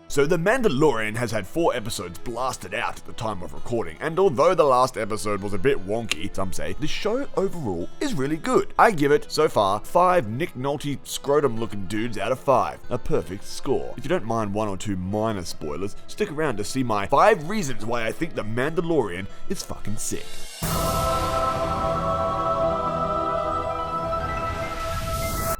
So The Mandalorian has had 4 episodes blasted out at the time of recording, and although the last episode was a bit wonky, some say, the show overall is really good. I give it, so far, 5 Nick Nolte scrotum looking dudes out of 5. A perfect score. If you don't mind 1 or 2 minor spoilers, stick around to see my 5 reasons why I think The Mandalorian is fucking sick.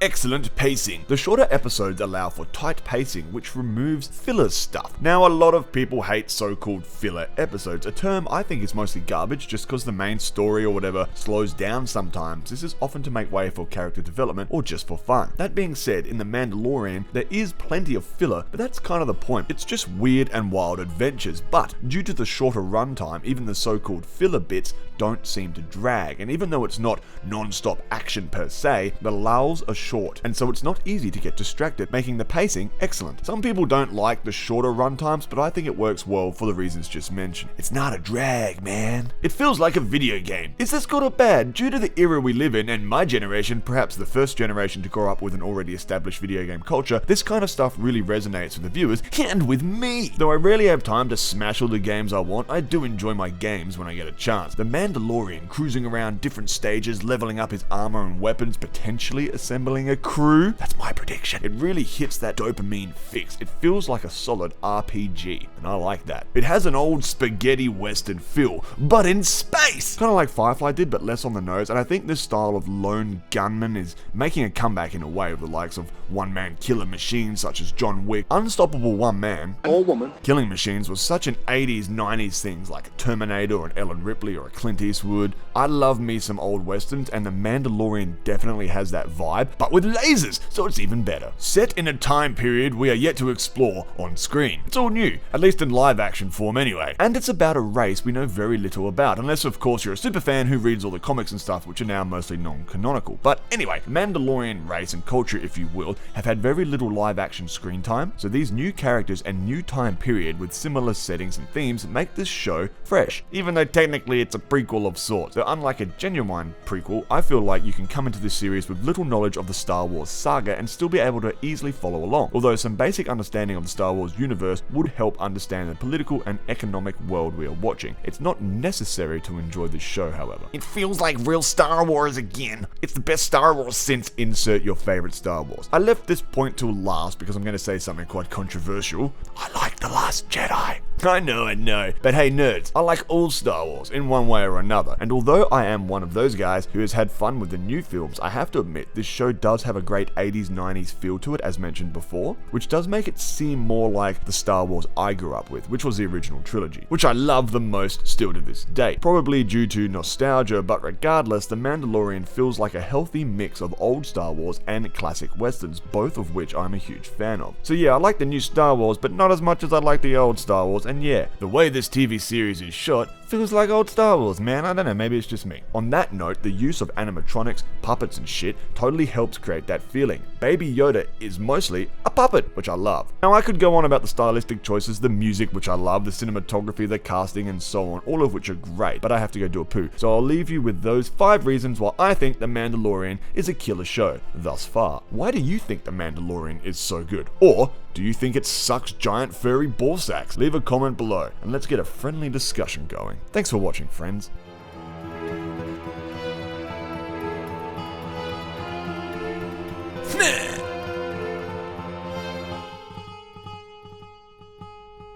Excellent pacing. The shorter episodes allow for tight pacing, which removes filler stuff. Now, a lot of people hate so-called filler episodes, a term I think is mostly garbage just because the main story or whatever slows down sometimes. This is often to make way for character development or just for fun. That being said, in The Mandalorian, there is plenty of filler, but that's kind of the point. It's just weird and wild adventures, but due to the shorter runtime, even the so-called filler bits don't seem to drag, and even though it's not non-stop action per se, the lulls are short, and so it's not easy to get distracted, making the pacing excellent. Some people don't like the shorter runtimes, but I think it works well for the reasons just mentioned. It's not a drag, man. It feels like a video game. Is this good or bad? Due to the era we live in, and my generation, perhaps the first generation to grow up with an already established video game culture, this kind of stuff really resonates with the viewers, and with me! Though I rarely have time to smash all the games I want, I do enjoy my games when I get a chance. The Mandalorian cruising around different stages, leveling up his armor and weapons, potentially assembling a crew. That's my prediction. It really hits that dopamine fix. It feels like a solid RPG, and I like that. It has an old spaghetti western feel, but in space! Kind of like Firefly did, but less on the nose, and I think this style of lone gunman is making a comeback in a way with the likes of one-man killer machines such as John Wick. Unstoppable one-man or woman killing machines was such an 80s, 90s thing like a Terminator or an Ellen Ripley or a Clint Eastwood. I love me some old westerns, and The Mandalorian definitely has that vibe, but with lasers, so it's even better. Set in a time period we are yet to explore on screen. It's all new, at least in live action form anyway. And it's about a race we know very little about, unless of course you're a super fan who reads all the comics and stuff, which are now mostly non-canonical. But anyway, Mandalorian race and culture, if you will, have had very little live action screen time, so these new characters and new time period with similar settings and themes make this show fresh, even though technically it's a prequel of sorts. So unlike a genuine prequel, I feel like you can come into this series with little knowledge of the Star Wars saga and still be able to easily follow along, although some basic understanding of the Star Wars universe would help understand the political and economic world we are watching. It's not necessary to enjoy this show, however. It feels like real Star Wars again. It's the best Star Wars since insert your favorite Star Wars. I left this point till last because I'm going to say something quite controversial. I like The Last Jedi. I know, but hey nerds, I like all Star Wars in one way or another, and although I am one of those guys who has had fun with the new films, I have to admit this show does have a great 80s, 90s feel to it, as mentioned before, which does make it seem more like the Star Wars I grew up with, which was the original trilogy, which I love the most still to this day, probably due to nostalgia, but regardless, The Mandalorian feels like a healthy mix of old Star Wars and classic westerns, both of which I'm a huge fan of. So yeah, I like the new Star Wars, but not as much as I like the old Star Wars, and yeah, the way this TV series is shot feels like old Star Wars, man. I don't know, maybe it's just me. On that note, the use of animatronics, puppets and shit totally helps create that feeling. Baby Yoda is mostly a puppet, which I love. Now I could go on about the stylistic choices, the music, which I love, the cinematography, the casting and so on, all of which are great, but I have to go do a poo. So I'll leave you with those 5 reasons why I think The Mandalorian is a killer show thus far. Why do you think The Mandalorian is so good? Or do you think it sucks giant furry ball sacks? Leave a comment below and let's get a friendly discussion going. Thanks for watching, friends.